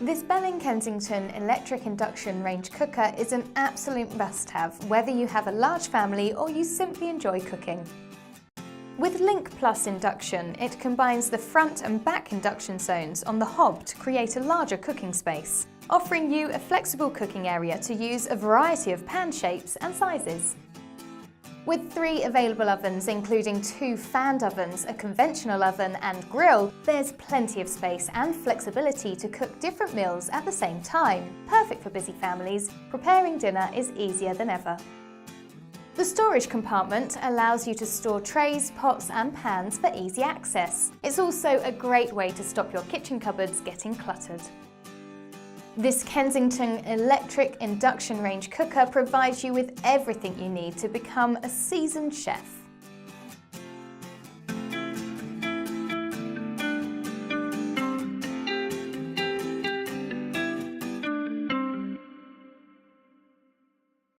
This Belling Kensington electric induction range cooker is an absolute must-have, whether you have a large family or you simply enjoy cooking. With Link Plus Induction, it combines the front and back induction zones on the hob to create a larger cooking space, offering you a flexible cooking area to use a variety of pan shapes and sizes. With 3 available ovens, including 2 fanned ovens, a conventional oven and grill, there's plenty of space and flexibility to cook different meals at the same time. Perfect for busy families, preparing dinner is easier than ever. The storage compartment allows you to store trays, pots and pans for easy access. It's also a great way to stop your kitchen cupboards getting cluttered. This Kensington electric induction range cooker provides you with everything you need to become a seasoned chef.